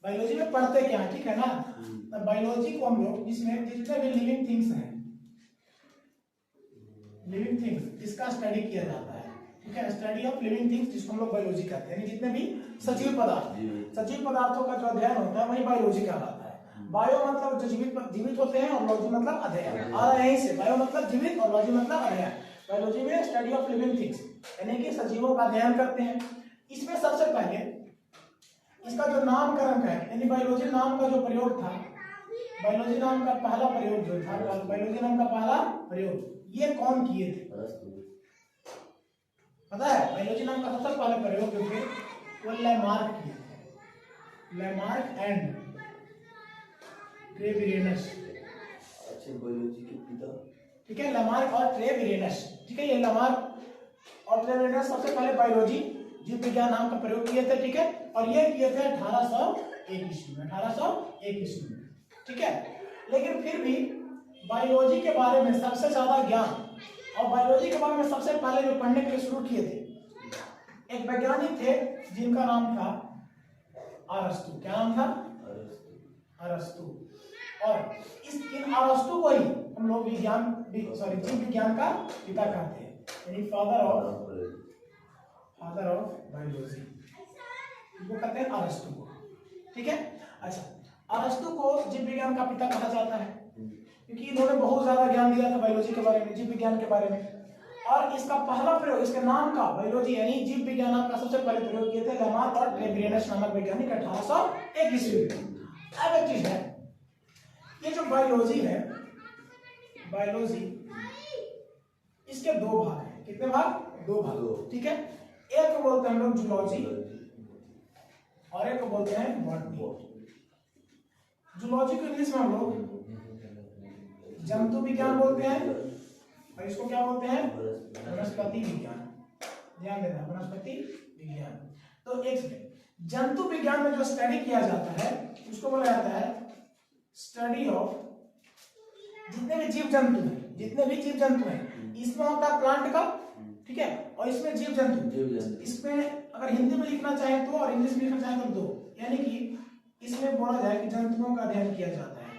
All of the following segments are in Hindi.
बायोलॉजी में पढ़ते क्या है, ठीक है ना। बायोलॉजी को हम लोग जिसमें जितने भी लिविंग थिंग्स हैं, लिविंग थिंग्स, इसका स्टडी किया जाता है, ठीक है। स्टडी ऑफ लिविंग थिंग्स जिसको हम लोग बायोलॉजी कहते हैं, यानी जितने भी सजीव पदार्थ, सजीव पदार्थों का जो अध्ययन होता है वही बायोलॉजी कहलाता है। बायो मतलब जो जीवित होते हैं, और लॉजी मतलब अध्ययन, और यहीं से बायो मतलब जीवित और लॉजी मतलब अध्ययन। बायोलॉजी में स्टडी ऑफ लिविंग थिंग्स यानी कि सजीवों का अध्ययन करते हैं। इसमें सबसे पहले इसका जो नामकरण है, यानी बायोलॉजी नाम का जो प्रयोग था, बायोलॉजी नाम का पहला प्रयोग जो था, बायोलॉजी नाम का पहला प्रयोग ये कौन किए थे पता है? बायोलॉजी नाम का सबसे पहले प्रयोग जो थे वो लैमार्क किए थे, लैमार्क एंड ट्रेविरेनस। अच्छा, बायोलॉजी के पिता, ठीक है, लैमार्क और ट्रेविरेनस, ठीक है। ये लैमार्क और ट्रेविरेनस सबसे पहले बायोलॉजी जीव विज्ञान नाम का प्रयोग किए थे, ठीक है। और ये किए थे 1801 ईस्वी में, 1801 ईस्वी में, ठीक है। लेकिन फिर भी बायोलॉजी के बारे में सबसे ज्यादा ज्ञान और बायोलॉजी के बारे में सबसे पहले जो पढ़ने के लिए शुरू किए थे, एक वैज्ञानिक थे जिनका नाम था अरस्तु। क्या नाम था? अरस्तु। और इन अरस्तु को ही हम लोग जीव विज्ञान का पिता कहते हैं, यानी फादर ऑफ बायोलॉजी, वो कहते हैं अरस्तु को, ठीक है। अच्छा, अरस्तु को जीव विज्ञान का पिता कहा जाता है क्योंकि इन्होंने बहुत ज्यादा ज्ञान दिया था बायोलॉजी के बारे में, जीव विज्ञान के बारे में। और इसका पहला प्रयोग, इसके नाम का बायोलॉजी यानी जीव विज्ञान नाम का सबसे पहले प्रयोग किए थे लैमार्क और ट्रेविरेनस नामक वैज्ञानिक 1801 ईस्वी में। अब एक चीज है, ये जो बायोलॉजी है, बायोलॉजी इसके दो भाग हैं। कितने भाग? दो भाग, ठीक है। एक को बोलते हैं हम लोग जूलॉजी और एक को बोलते हैं बॉटनी। जूलॉजी को इंग्लिश में हम लोग जंतु विज्ञान बोलते हैं और इसको क्या बोलते हैं? वनस्पति विज्ञान। ध्यान देना, वनस्पति विज्ञान। तो एक सेकंड, जंतु विज्ञान में जो स्टडी किया जाता है उसको बोला जाता है स्टडी ऑफ जितने भी जीव जंतु हैं, जितने भी जीव जंतु हैं। इसमें होता है प्लांट का, ठीक है, और इसमें जीव जंतु। इसमें अगर हिंदी में लिखना चाहे तो और इंग्लिश में लिखना चाहे तो दो, यानी कि इसमें बोला जाए कि जंतुओं का अध्ययन किया जाता है,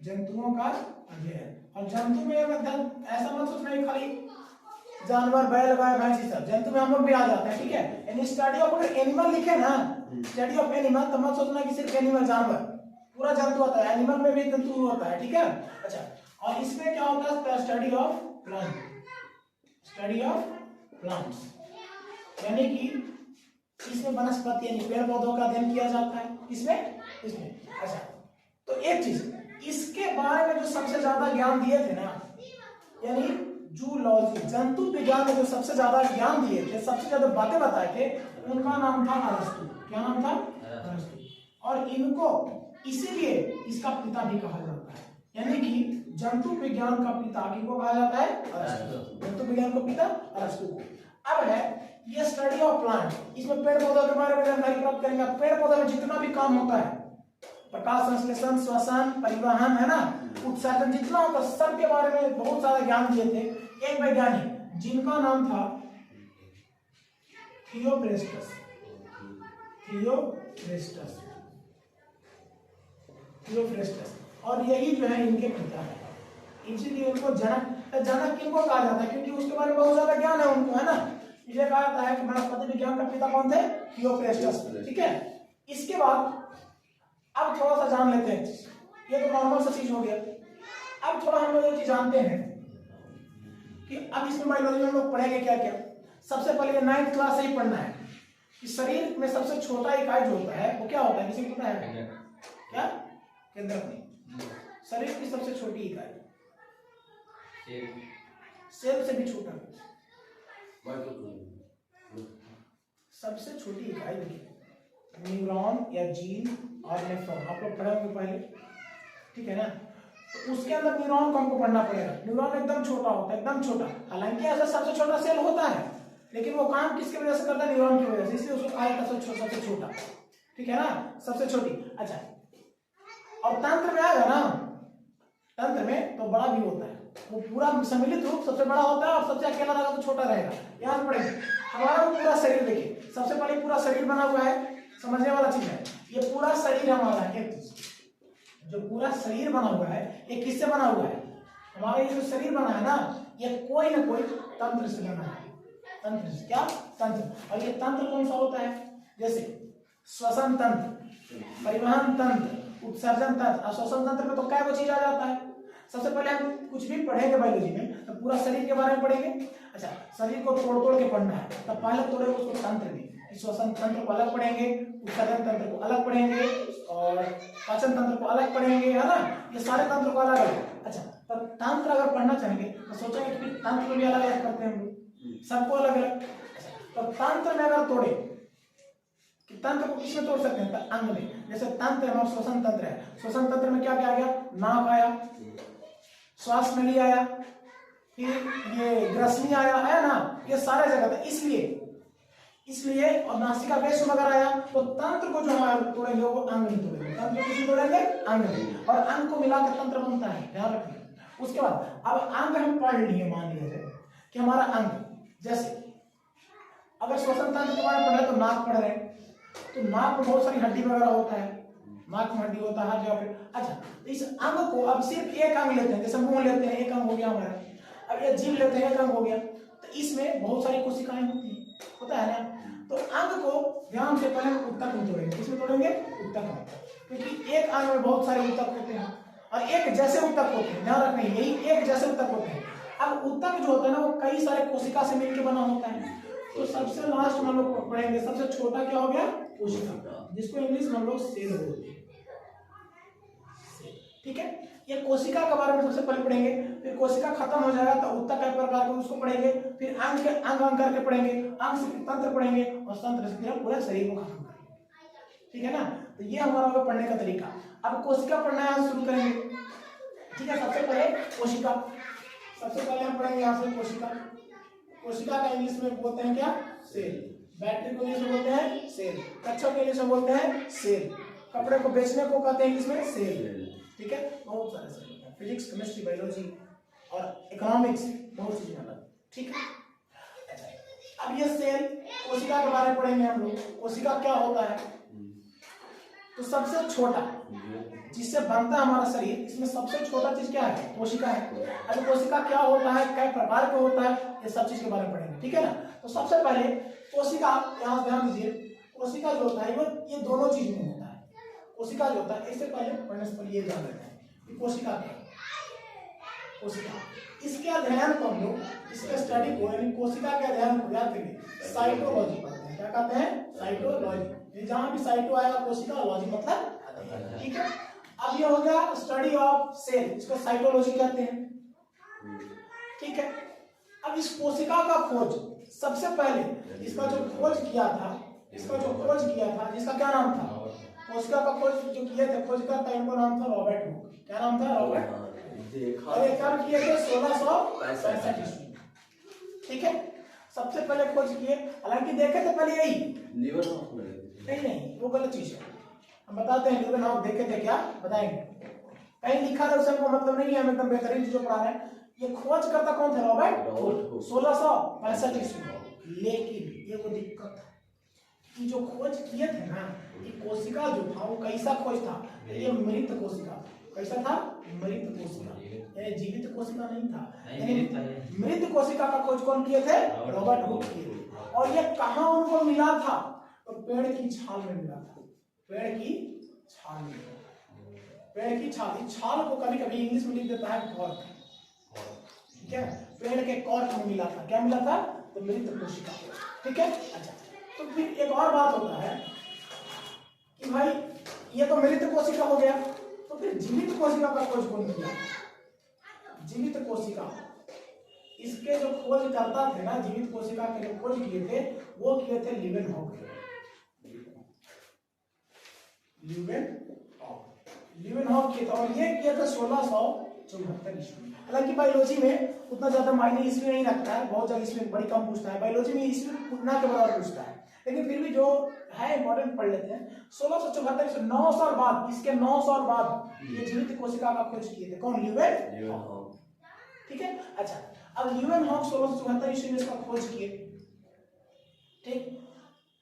जंतुओं का अध्ययन। और जंतु में ऐसा मत सोचना कि खाली जानवर, बैल, गाय, भैंस, सब जंतु में हम लोग भी आ जाते हैं, ठीक है। यानी स्टडी ऑफ, अगर एनिमल लिखे ना, स्टडी ऑफ एनिमल, तो मत सोचना कि सिर्फ एनिमल जानवर, पूरा जंतु होता है, एनिमल में भी जंतु होता है, ठीक है। अच्छा, और इसमें क्या होता है? Study of plant, study of plants, यानी कि इसमें वनस्पति यानी पेड़ पौधों का अध्ययन किया जाता है। इसमें अच्छा, तो एक चीज इसके बारे में जो सबसे ज्यादा ज्ञान दिए थे ना, यानी जूलॉजी, जंतु विज्ञान में जो सबसे ज्यादा ज्ञान दिए थे, सबसे ज्यादा बातें बताए थे, उनका नाम था अरस्तु। क्या नाम था? अरस्तु। और इनको इसीलिए इसका पिता भी कहा जाता है, यानी कि जंतु विज्ञान का पिता किसको कहा जाता है? अरस्तु। जंतु विज्ञान का पिता अरस्तु को। अब है ये स्टडी ऑफ प्लांट, इसमें पेड़ पौधों के बारे में जानकारी प्राप्त करेंगे। पेड़ पौधों में जितना भी काम होता है, प्रकाश संश्लेषण, श्वसन, परिवहन, है ना, उत्सर्जन, जितना होता है सब के बारे में बहुत सारा ज्ञान दिए थे एक वैज्ञानिक जिनका नाम था थियोफ्रेस्टस। Theophrastus, Theophrastus. और यही जो है इनके पिता है, इसीलिए उनको जनक किनको कहा जाता है? क्योंकि उसके बारे में बहुत ज्यादा ज्ञान है उनको, है ना, इसलिए कहा जाता है कि वनस्पति विज्ञान का पिता कौन थे? थियोफ्रेस्टस, ठीक है। इसके बाद अब थोड़ा सा जान लेते हैं, ये तो नॉर्मल सा चीज हो गया। अब थोड़ा हम लोग ये चीज जानते हैं कि अब इसमें बायोलॉजी में हम लोग पढ़ेंगे क्या क्या। सबसे पहले 9th क्लास से ही पढ़ना है कि शरीर में सबसे छोटा इकाई जो होता है वो क्या होता है? किसी को पता है क्या? केंद्रक। शरीर की सबसे छोटी इकाई सेल से भी छोटा, सबसे छोटी इकाई न्यूरॉन या जीन और नेफ्रॉन, आप लोग पढ़े होंगे पहले, ठीक है ना। तो उसके अंदर न्यूरॉन को हमको पढ़ना पड़ेगा। न्यूरॉन एकदम छोटा होता है, एकदम छोटा। हालांकि ऐसा सबसे छोटा सेल होता है, लेकिन वो काम किसकी वजह से करता है? न्यूरॉन की वजह से, इसलिए उसको कहा जाता है सबसे छोटा, ठीक है ना, सबसे छोटी। अच्छा, और तंत्र में आएगा ना, तंत्र में तो बड़ा भी होता है, वो पूरा सम्मिलित रूप सबसे बड़ा होता है और सबसे अकेला रहेगा तो छोटा रहेगा। याद पड़ेगा। हमारा पूरा शरीर देखिए, सबसे पहले पूरा शरीर बना हुआ है, समझने वाला चीज है। ये पूरा हमारा है जो पूरा शरीर बना हुआ है ये किससे बना हुआ है? हमारा ये जो शरीर बना है ना ये कोई ना कोई तंत्र से बना है। तंत्र से, क्या तंत्र। और ये तंत्र कौन सा होता है? जैसे श्वसन तंत्र, परिवहन तंत्र, उत्सर्जन तंत्र। और श्वसन तंत्र में तो क्या वो चीज आ जाता है? सबसे पहले हम कुछ भी पढ़ेंगे बायोलॉजी में तो पूरा शरीर के बारे में पढ़ेंगे। अच्छा, शरीर को तोड़ तोड़ के पढ़ना है तो पहले तोड़े उसको तंत्र भी, श्वसन तंत्र को अलग पढ़ेंगे, उत्सर्जन तंत्र को अलग पढ़ेंगे और पाचन तंत्र को अलग पढ़ेंगे, है ना। ये सारे तंत्र को अलग अलग। अच्छा, तो तंत्र अगर पढ़ना चाहेंगे तो सोचेंगे कि तंत्र भी अलग अलग करते हैं हम लोग, सबको अलग अलग। तो तंत्र में अगर तोड़े कि तंत्र को किसमें तोड़ सकते हैं? तो अंग में। जैसे तंत्र है, श्वसन तंत्र है, श्वसन तंत्र में क्या क्या आ गया? नाक आया, श्वास नली आया, फिर ये ग्रसनी आया है ना, ये सारे जगह था। इसलिए और नासिका बेस वगैरह आया। तो तंत्र को जो हम तोड़ेंगे वो अंग नहीं तोड़ेंगे, तंत्र को किसी तोड़ेंगे? अंग में। और अंग को मिला के तंत्र बनता है, ध्यान रखिए। उसके बाद अब अंग हम पढ़ लिए, मान लीजिए कि हमारा अंग, जैसे अगर श्वसन तंत्र के बारे में पढ़ रहे तो नाक पढ़ रहे हैं तो नाक में बहुत सारी हड्डी वगैरह होता है, नाक में हड्डी होता है हर जगह पे। अच्छा, तो इस अंग को अब सिर्फ एक अंग लेते हैं, जैसे मुंह लेते हैं एक अंग हो गया हमारा, अब ये जीभ लेते हैं एक अंग हो गया। तो इसमें बहुत सारी कोशिकाएं होती हैं, होता है ना। तो अंग को ध्यान से पहले उत्तक में तोड़ेंगे। किसमें तोड़ेंगे? उत्तक में, क्योंकि एक अंग में बहुत सारे उत्तक होते हैं और एक जैसे उत्तक होते हैं, ध्यान रखना यही एक जैसे उत्तक होते हैं। अब उत्तक जो होता है ना वो कई सारे कोशिका से मिलकर बना होता है। तो सबसे लास्ट में हम लोग पढ़ेंगे सबसे छोटा क्या हो गया? कोशिका, जिसको इंग्लिश में हम लोग सेल बोलते हैं। ठीक है, ये कोशिका के बारे में सबसे पहले पढ़ेंगे, फिर कोशिका खत्म हो जाएगा तो उत्तक एक प्रकार के उसको पढ़ेंगे, फिर अंग के अंग करके पढ़ेंगे, अंग से तंत्र पढ़ेंगे और तंत्र से फिर पूरे शरीर को खत्म करेंगे। ठीक है ना। तो ये हमारा होगा पढ़ने का तरीका। अब कोशिका पढ़ना यहाँ शुरू करेंगे। ठीक है, सबसे पहले कोशिका, सबसे पहले हम पढ़ेंगे यहाँ से कोशिका। कोशिका का इंग्लिश में बोलते हैं क्या? सेल। बैटरी को इंग्लिश में बोलते हैं सेल, कच्छा के इंग्लिश में बोलते हैं सेल, कपड़े को बेचने को कहते हैं इंग्लिश में सेल। ठीक है, बहुत सारे सेल होते हैं, फिजिक्स, केमिस्ट्री, बायोलॉजी और इकोनॉमिक्स, बहुत चीजें अलग। ठीक है, अच्छा, अब ये सेल कोशिका के बारे में पढ़ेंगे हम लोग। कोशिका क्या होता है? तो सबसे छोटा जिससे बनता है हमारा शरीर, इसमें सबसे छोटा चीज क्या है? कोशिका है। अब कोशिका क्या होता है, कई प्रकार का होता है, ये सब चीज के बारे में पढ़ेंगे। ठीक है ना। तो सबसे पहले कोशिका, यहाँ ध्यान दीजिए, कोशिका जो होता है वो ये दोनों चीज में होता है। कोशिका जो होता है, इससे पहले पढ़ने से पहले ये जान लेते हैं कि कोशिका क्या है। कोशिका, इसके अध्ययन को हम लोग, इसके स्टडी को यानी कोशिका के अध्ययन को याद करिए साइटोलॉजी पढ़ते हैं। क्या कहते हैं? साइटोलॉजी। जहां भी साइटो आएगा कोशिका, लॉजी मतलब। ठीक है, अब ये हो गया स्टडी ऑफ सेल, इसको साइटोलॉजी कहते हैं। ठीक है, अब इस कोशिका का खोज सबसे पहले इसका जो खोज किया था, जिसका क्या नाम था? कोशिका का खोज जो किए थे, खोज करता इनको नाम था रॉबर्ट हुक। क्या नाम था? रॉबर्ट। और ये कब किए थे? 1665 ईस्वी। ठीक है, सबसे पहले खोज किए, हालांकि देखे थे पहले यही लीवर नहीं, वो गलत चीज है। हम बताते हैं लीवर नाउ देखे थे क्या, बताएंगे। कहीं लिखा था उससे हमको मतलब नहीं है, हम एकदम बेहतरीन चीजों पढ़ा रहे हैं। ये खोज करता कौन था? रॉबर्ट हुक, 1665 ईस्वी। लेकिन ये वो दिक्कत था कि जो खोज किए थे ना, ये कोशिका जो था वो कैसा खोज था? ये मृत कोशिका। कैसा था? मृत कोशिका, ये जीवित कोशिका नहीं था। मृत कोशिका का खोज कौन किए थे? रॉबर्ट हुक किए थे। और ये कहाँ उनको मिला था? तो पेड़ की छाल में मिला था। पेड़ की छाल में, पेड़ की छाल, इस छाल को कभी कभी इंग्लिश में लिख देता है कॉर्क। ठीक है, पेड़ के कॉर्क में मिला था। क्या मिला था? तो मृत कोशिका। ठीक है, अच्छा, तो फिर एक और बात होता है कि भाई ये तो मृत कोशिका हो गया, तो फिर जीवित कोशिका का खोज कौन किया? जीवित कोशिका, इसके जो खोज करता थे ना, जीवित कोशिका के जो खोज किए थे वो किए थे लीवेनहॉक। लीवेनहॉक किए थे और ये किया था 1674 ईस्वी। हालांकि बायोलॉजी में उतना ज्यादा मायने ईस्वी नहीं रखता है, बहुत ज्यादा ईस्वी बड़ी कम पूछता है। बायोलॉजी में ईस्वी उतना के बराबर पूछता है, लेकिन फिर भी जो है इंपॉर्टेंट पढ़ लेते हैं। 1674 9 साल बाद, इसके 9 साल बाद ये जीवित कोशिका का खोज किए थे। कौन? लीवेनहॉक। ठीक है, अच्छा, अब लीवेनहॉक 1674 ईस्वी में इसका खोज किए। ठीक,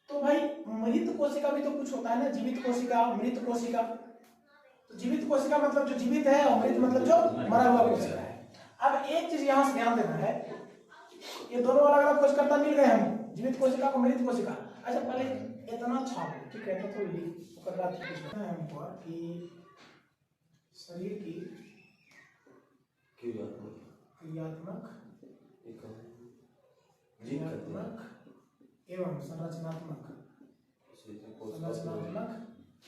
तो भाई मृत कोशिका भी तो कुछ होता है ना, जीवित कोशिका, मृत कोशिका। तो जीवित कोशिका मतलब जो जीवित है, और मृत मतलब जो मरा हुआ कोशिका है। अब एक चीज यहाँ से ध्यान देना है, ये दोनों अलग अलग कोशिका मिल गए हम, जीवित कोशिका को मृत कोशिका। अच्छा पहले इतना छाप, ठीक है, तो थोड़ी हमको कि शरीर की क्रियात्मक एवं संरचनात्मक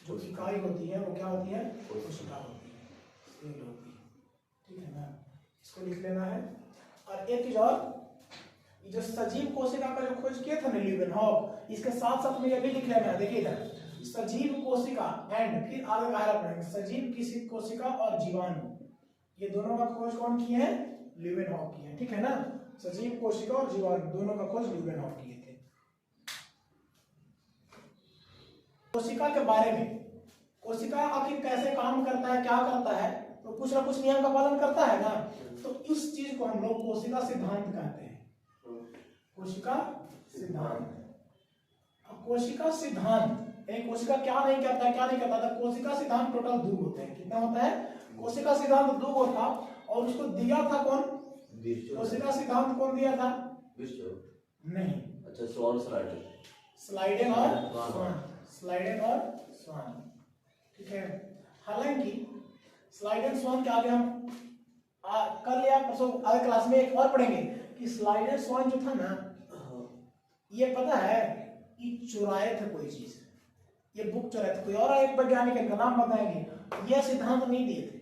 जो इकाई होती है वो क्या होती है, कोशिका होती है, सेल होती है, ठीक है ना, इसको लिख लेना है। और एक चीज और, ये जो सजीव कोशिका का जो खोज किया था ना ल्यूवेनहॉक, इसके साथ साथ में ये भी लिख लेना है। देखिए इधर सजीव कोशिका एंड फिर आगे कहा पड़ेगा सजीव किसी कोशिका और जीवाणु, ये दोनों का खोज कौन किए हैं, ल्यूवेनहॉक किए, ठीक है ना। सजीव कोशिका और जीवाणु दोनों का खोज ल्यूवेनहॉक किए थे। कोशिका के बारे में, कोशिका आखिर कैसे काम करता है, क्या करता है, तो कुछ ना कुछ नियम का पालन करता है ना, तो इस चीज को हम लोग कोशिका सिद्धांत कहते हैं। कोशिका सिद्धांत। कोशिका सिद्धांत कोशिका क्या नहीं करता है, क्या नहीं करता था। कोशिका सिद्धांत टोटल 2 होते हैं। कितना होता है, कोशिका सिद्धांत 2 होता, और उसको दिया था कौन, कोशिका सिद्धांत कौन दिया था, नहीं, अच्छा स्वान स्लाइडेन और स्वान, स्लाइडेन और स्वान, ठीक है। हालांकि स्लाइडेन स्वान के आगे हम कर लिया, परसों आगे क्लास में एक और पढ़ेंगे कि स्लाइडेन स्वान जो था ना, ये पता है कि चुराए थे कोई चीज, ये बुक चुराए थे कोई, और एक वैज्ञानिक इनका नाम बताएंगे। ये सिद्धांत नहीं दिए थे,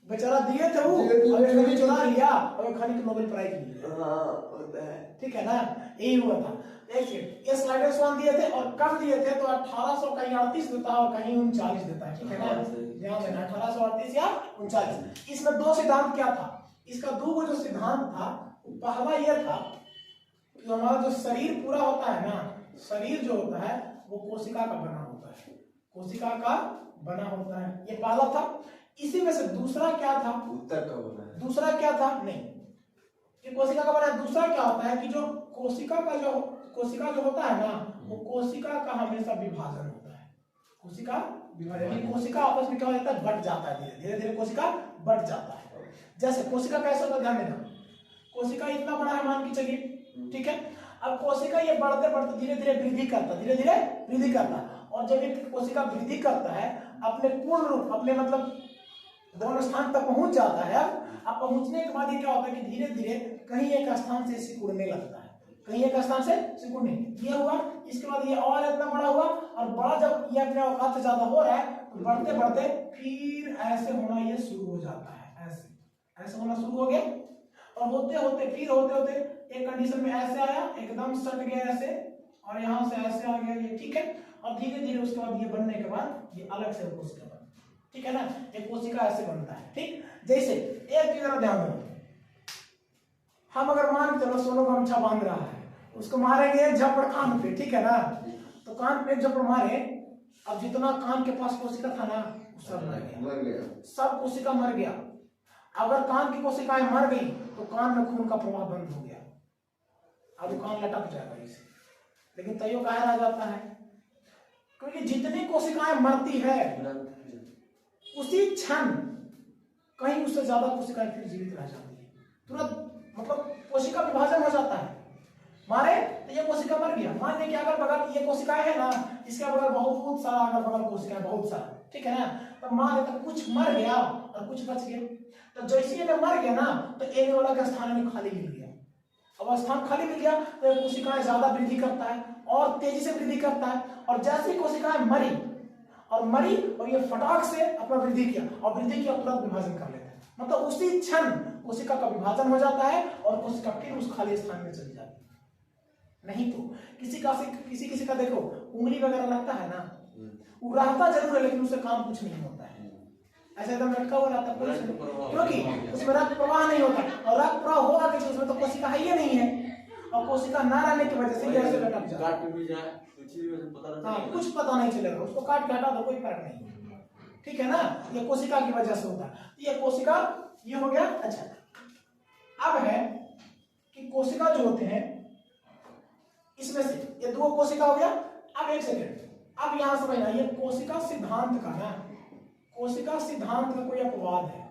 बेचारा दिए थे वो, और एक चुरा लिया और खाने को नोबेल प्राइज मिला, ठीक है ना, यही हुआ था। ये स्लाइडर स्वान दिए थे, और कब दिए थे, तो 1800 कहीं 38 देता है और कहीं 39 देता है, ठीक है ना, ध्यान देना 1838 या 39। इसमें 2 सिद्धांत क्या था, इसका 2 जो सिद्धांत था, पहला यह था कि हमारा जो शरीर पूरा होता है ना, शरीर जो होता है वो कोशिका का बना होता है, कोशिका का बना होता है, ये पहला था। इसी में से दूसरा क्या था, उत्तर का बना है, दूसरा क्या था, नहीं, ये कोशिका का बना है। दूसरा क्या होता है कि जो कोशिका जो होता है ना, वो कोशिका का हमेशा विभाजन होता है, कोशिका विभाजन, कोशिका आपस में क्या हो जाता है, बट जाता है, धीरे धीरे कोशिका बट जाता है। जैसे कोशिका कैसे होता है, ध्यान देना, कोशिका इतना बड़ा है मान के चलिए, ठीक है। अब कोशिका ये बढ़ते बढ़ते धीरे धीरे वृद्धि करता, धीरे धीरे वृद्धि करता, और जब ये कोशिका वृद्धि करता है अपने पूर्ण रूप, अपने मतलब दोनों स्थान तक पहुंच जाता है। अब पहुंचने के बाद ये क्या होता है कि धीरे धीरे कहीं एक स्थान से सिकुड़ने लगता है, कहीं एक स्थान से सिकुड़ने, ये हुआ। इसके बाद ये और इतना बड़ा हुआ, और बड़ा जब ये अपने औकात से ज्यादा हो रहा है, तो बढ़ते बढ़ते फिर ऐसे होना ये शुरू हो जाता है, ऐसे ऐसे होना शुरू हो गया, और होते होते फिर होते होते एक कंडीशन में ऐसे आया, एकदम सट गया ऐसे, और यहाँ से ऐसे आ गया ये, ठीक है। और धीरे धीरे उसके बाद ये बनने के बाद ये अलग से कोशिका बनता है, ठीक है ना, एक कोशिका ऐसे बनता है, ठीक। जैसे एक चीज जरा ध्यान दो, हम अगर मान के चलो सोनू गमछा बांध रहा है, उसको मारेंगे झपड़ कान पे, ठीक है ना, तो कान पे झपड़ मारे, अब जितना कान के पास कोशिका था ना, सब मर गया, सब कोशिका मर गया। अगर कान की कोशिकाएं मर गई तो कान में खून का प्रवाह बंद हो गया, अब कान लटक जाएगा इसे, लेकिन तैयो कहा रह जाता है, क्योंकि जितनी कोशिकाएं मरती है उसी क्षण कहीं उससे ज्यादा कोशिकाएं फिर जीवित रह जाती है, तुरंत मतलब कोशिका विभाजन हो जाता है। मारे तो ये कोशिका मर गया, मान लीजिए अगर बगल ये कोशिकाएं है ना, इसके बगल बहुत सारा अगल बगल कोशिकाएं बहुत सारा, ठीक है ना, तो मान लेते कुछ मर गया और कुछ बच गया, तो जैसे ये मर गया ना, तो एक वाला का स्थान में खाली मिल गया। अब स्थान खाली मिल गया तो कोशिकाएं ज्यादा वृद्धि करता है और तेजी से वृद्धि करता है, और जैसे ही कोशिकाएं मरी और ये फटाक से अपना वृद्धि किया, और वृद्धि किया तुरंत विभाजन कर लेता है, मतलब उसी क्षण कोशिका का विभाजन हो जाता है और कोशिका फिर उस खाली स्थान में चली जाती है। नहीं तो किसी का देखो उंगली वगैरह रहता है ना, वो रहता जरूर है लेकिन उससे काम कुछ नहीं होता है, ऐसा एकदम लटका हुआ रहता है, क्योंकि उसमें रक्त प्रवाह नहीं होता, और रक्त प्रवाह होगा कि उसमें तो कोशिका है ही नहीं है, और कोशिका ना रहने की वजह से ऐसे लटक जाए, हाँ कुछ पता नहीं चलेगा, उसको काट के हटा दो कोई फर्क नहीं, ठीक है ना, ये कोशिका की वजह से होता है। ये कोशिका ये हो गया। अच्छा अब है कि कोशिका जो होते हैं इसमें से ये 2 कोशिका हो गया। अब एक सेकेंड, अब यहां समझना, ये कोशिका सिद्धांत का ना, कोशिका सिद्धांत का कोई अपवाद है,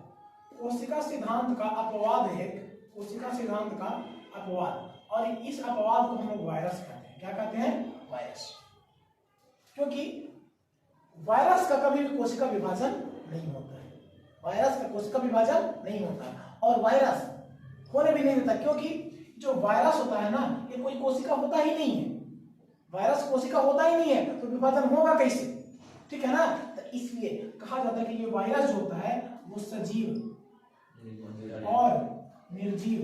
कोशिका सिद्धांत का अपवाद है, कोशिका सिद्धांत का अपवाद, और इस अपवाद को हम लोग वायरस कहते हैं। क्या कहते हैं? वायरस। क्योंकि वायरस का कभी भी कोशिका विभाजन नहीं होता है, वायरस का कोशिका विभाजन नहीं होता, और वायरस होने भी नहीं देता, क्योंकि जो वायरस होता है ना, ये कोई कोशिका होता ही नहीं है, वायरस कोशिका होता ही नहीं है, तो विभाजन होगा कैसे? ठीक है ना। तो इसलिए कहा जाता है कि ये वायरस जो होता है वो सजीव और निर्जीव,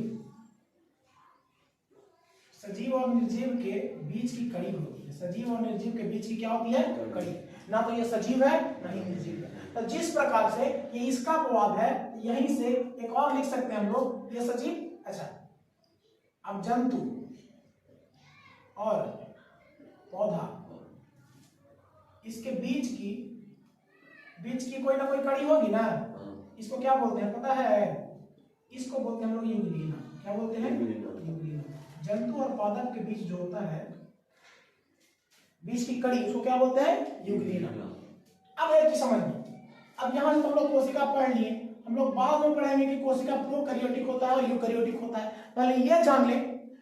सजीव और निर्जीव के बीच की कड़ी होती है। सजीव और निर्जीव के बीच की क्या होती है? कड़ी। ना तो ये सजीव है ना ही निर्जीव है। तो जिस प्रकार से ये इसका अपवाद है, यहीं से एक और लिख सकते हैं हम लोग, ये सजीव। अच्छा, अब जंतु और पौधा, इसके बीच की कोई ना कोई कड़ी होगी ना, इसको क्या बोलते हैं पता है? इसको बोलते हैं हम लोग यूग्लिना। क्या बोलते हैं? यूग्लिना। जंतु और पादप के बीच जो होता है, बीच की कड़ी, उसको क्या बोलते हैं? यूग्लिना। अब एक चीज समझिए, अब यहां से हम लोग कोशिका पढ़ लिए, हम लोग बाद में पढ़ेंगे कि कोशिका प्रोकैरियोटिक होता है और यूकैरियोटिक होता है। पहले ये जान ले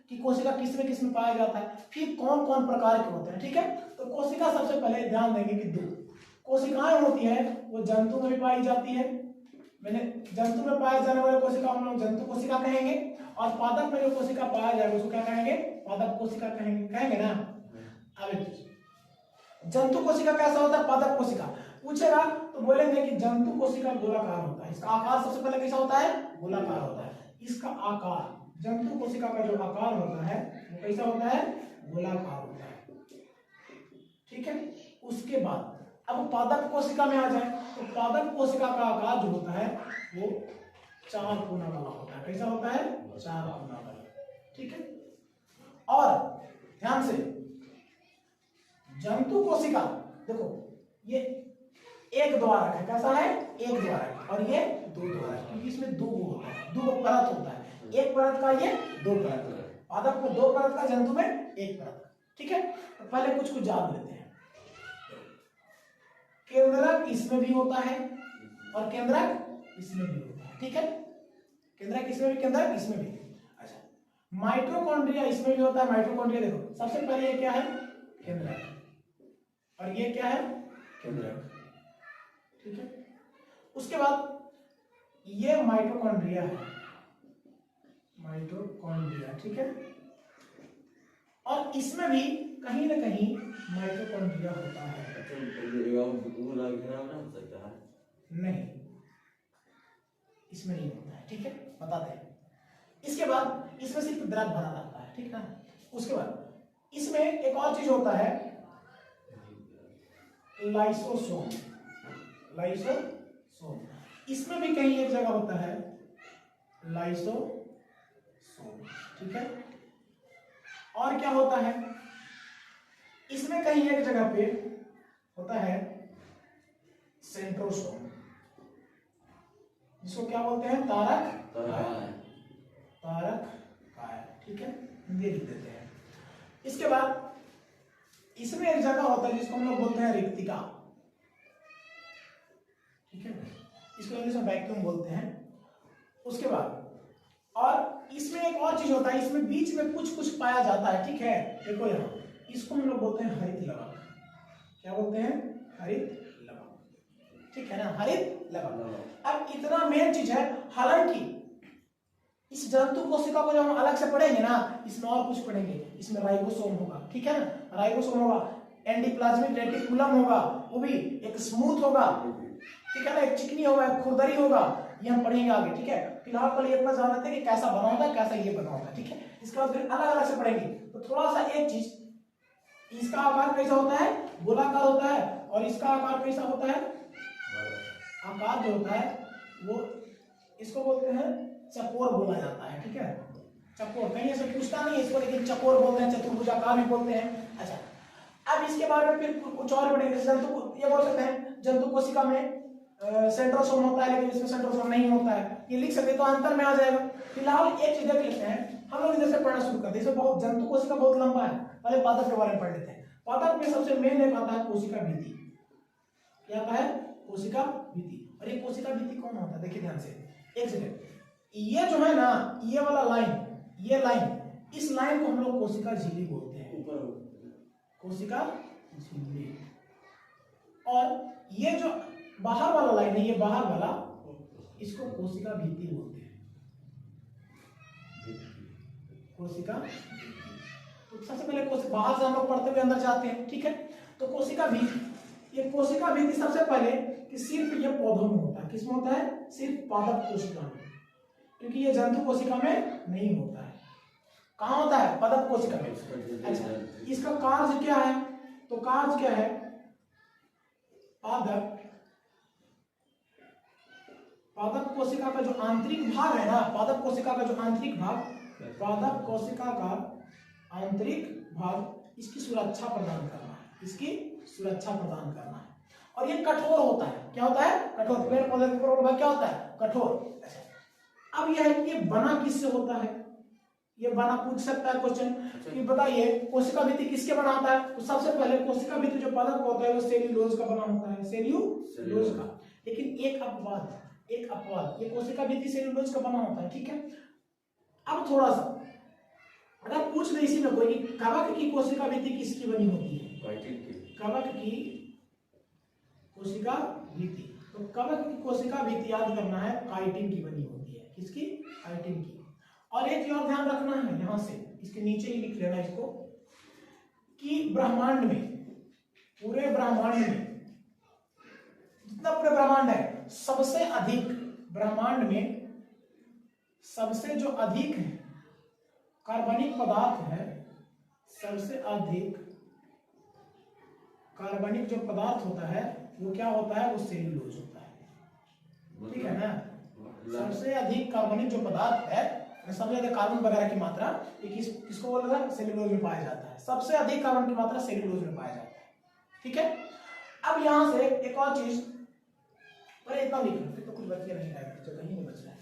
कि कोशिका किस में पाया जाता है, फिर कौन कौन प्रकार के होते हैं। ठीक है, तो कोशिका सबसे पहले ध्यान देंगे कि 2 कोशिकाएं होती है, वो जंतु में भी पाई जाती है। मैंने जंतु में पाए जाने वाले कोशिका हम लोग जंतु कोशिका कहेंगे, और पादप में जो कोशिका पाया जाएगा उसको क्या कहेंगे? पादप कोशिका कहेंगे ना। अब जंतु कोशिका कैसा होता है? पादप कोशिका। पूछेगा तो बोलेंगे कि जंतु कोशिका गोलाकार होता है, इसका आकार सबसे पहले कैसा होता है? गोलाकार होता है। इसका आकार, जंतु कोशिका का जो आकार होता है वो कैसा होता है? गोलाकार होता है। ठीक है, उसके बाद अब पादप कोशिका में आ जाए, तो पादप कोशिका का आकार जो होता है वो 4 कोना वाला होता है। कैसा होता है? 4 कोना वाला। ठीक है, और ध्यान से, जंतु कोशिका देखो, ये एक द्वारक है। कैसा है? एक द्वारक। और ये 2 द्वारक, क्योंकि इसमें 2 होता है, 2 परत होता है, एक परत का ये 2 परत, पादप में 2 परत का, जंतु में 1 परत। ठीक है, तो पहले कुछ जान लेते हैं। केंद्रक इसमें भी होता है और केंद्रक इसमें भी होता है। ठीक है, केंद्रक इसमें भी, केंद्रक इसमें भी। अच्छा, माइटोकॉन्ड्रिया इसमें भी होता है। माइटोकॉन्ड्रिया देखो, सबसे पहले ये क्या है? केंद्रक, और ये क्या है? केंद्रक। ठीक है, उसके बाद ये माइटोकॉन्ड्रिया है, माइटोकॉन्ड्रिया। ठीक है, और इसमें भी कहीं ना कहीं माइटोकॉन्ड्रिया होता है। नहीं, इसमें नहीं होता है। ठीक है, बताते हैं। इसके बाद इसमें सिर्फ द्रव भरा रहता है। ठीक है, उसके बाद इसमें एक और चीज होता है, लाइसोसोम। लाइसोसोम, इसमें भी कहीं एक जगह होता है लाइसोसोम। ठीक है, और क्या होता है? इसमें कहीं एक जगह पे होता है सेंट्रोसोम, जिसको क्या बोलते हैं? तारक काय। ठीक है, ये लिख देते हैं। इसके बाद इसमें एक जगह होता है जिसको हम लोग बोलते हैं रिक्तिका। ठीक है, इसको इंग्लिश में वैक्यूम बोलते हैं। उसके बाद और इसमें एक और चीज होता है, इसमें बीच में कुछ पाया जाता है। ठीक है, देखो यहाँ, इसको हम लोग बोलते हैं हरित लवक। क्या बोलते हैं? हरित लवक। ठीक है ना, हरित लवक। अब इतना मेन चीज है, हालांकि इस जंतु कोशिका को जब हम अलग से पढ़ेंगे ना, इसमें और कुछ पढ़ेंगे। इसमें राइबोसोम होगा। ठीक है ना, राइबोसोम होगा, एंडोप्लाज्मिक रेटिकुलम होगा, वो भी एक स्मूथ होगा। ठीक है ना, एक चिकनी होगा, एक खुरदरी होगा, ये हम पढ़ेंगे आगे। ठीक है, फिलहाल पहले इतना जान लेते हैं कि कैसा बना होता है, कैसा ये बना होता है। ठीक है, इसके बाद फिर अलग अलग से पढ़ेंगे। तो थोड़ा सा एक चीज, इसका आकार कैसा होता है? गोलाकार होता है, और इसका आकार कैसा होता है? आकार जो होता है वो, इसको बोलते हैं चकोर बोला जाता है। ठीक है, चकोर, कहीं ऐसे पूछता नहीं है इसको, लेकिन चकोर बोलते हैं, चतुर्भुजाकार भी बोलते हैं। अच्छा, अब इसके बारे में फिर कुछ और पढ़ेंगे। जंतु, ये बोल सकते हैं जंतु कोशिका में सेंट्रोसोम होता है, लेकिन इसमें सेंट्रोसोम नहीं होता है, ये लिख सकते, तो अंतर में आ जाएगा। फिलहाल एक चीज देख लेते हैं हम लोग, इधर से पढ़ना शुरू करते हैं। इसमें बहुत, जंतु कोशिका बहुत लंबा है, पहले पादप के बारे में पढ़ लेते हैं। पादप में सबसे मेन एक आता है कोशिका भित्ति। क्या आता है? कोशिका भित्ति। और ये कोशिका भित्ति कौन होता है? देखिए ध्यान से, एक सेकंड, ये जो है ना, ये वाला लाइन, ये लाइन, इस लाइन को हम लोग कोशिका झिल्ली बोलते हैं, ऊपर कोशिका झिल्ली। और ये जो बाहर वाला लाइन है, ये बाहर वाला, इसको कोशिका भित्ति बोलते हैं, कोशिका। तो सबसे पहले कोशिका, बाहर से हम लोग पढ़ते हुए अंदर जाते हैं, ठीक है। तो कोशिका भित्ति, ये कोशिका भित्ति सबसे पहले कि सिर्फ ये पौधों में होता है। किसमें होता है? सिर्फ पादप कोशिका में, क्योंकि ये जंतु कोशिका में नहीं होता है। कहाँ होता है? पादप कोशिका में। अच्छा, इसका कार्य क्या है? तो कार्य क्या है? पादप कोशिका का जो आंतरिक भाग है ना, पादप कोशिका का जो आंतरिक भाग, पादप कोशिका का आंतरिक भाग, इसकी सुरक्षा प्रदान करना है, इसकी सुरक्षा प्रदान करना है। और ये कठोर होता है। क्या होता है? कठोर। पेड़ पौधे के ऊपर भाग क्या होता है? कठोर। अब यह है कि ये बना किससे होता है? ये बना पूछ सकता है क्वेश्चन कि बताइए कोशिका भित्ति किसके बना होता है? तो सबसे पहले कोशिका भित्ति जो पादप होता है वो सेल्यूलोज का बना होता है, सेल्यूलोज का। लेकिन एक अपवाद, ये कोशिका भित्ति सेल्यूलोज का बना होता है, ठीक है। अब थोड़ा सा अगर पूछ दे इसी में कोई कि कवक की कोशिका भित्ति किसकी बनी होती है? कवक की कोशिका भित्ति। तो कवक की कोशिका भित्ति याद करना है, काइटिन की बनी होती है। किसकी? काइटिन की। और एक चीज और ध्यान रखना है, यहां से इसके नीचे ही लिख लेना इसको, कि ब्रह्मांड में, पूरे ब्रह्मांड में, जितना पूरे ब्रह्मांड है, सबसे अधिक, ब्रह्मांड में सबसे जो अधिक कार्बनिक पदार्थ है, सबसे अधिक कार्बनिक जो पदार्थ होता है वो क्या होता है? वो सेल्यूलोज होता है, ठीक है ना। सबसे अधिक कार्बनिक जो पदार्थ है, सबसे ज्यादा कार्बन वगैरह की मात्रा किसको बोल रहा है? सेल्यूलोज में पाया जाता है। सबसे अधिक कार्बन की मात्रा सेल्यूलोज में पाया जाता है, ठीक है। अब यहां से एक और चीज, पर इतना लिख लो, फिर तो कुछ बच नहीं रहा है, जगह ही नहीं बच रहा है।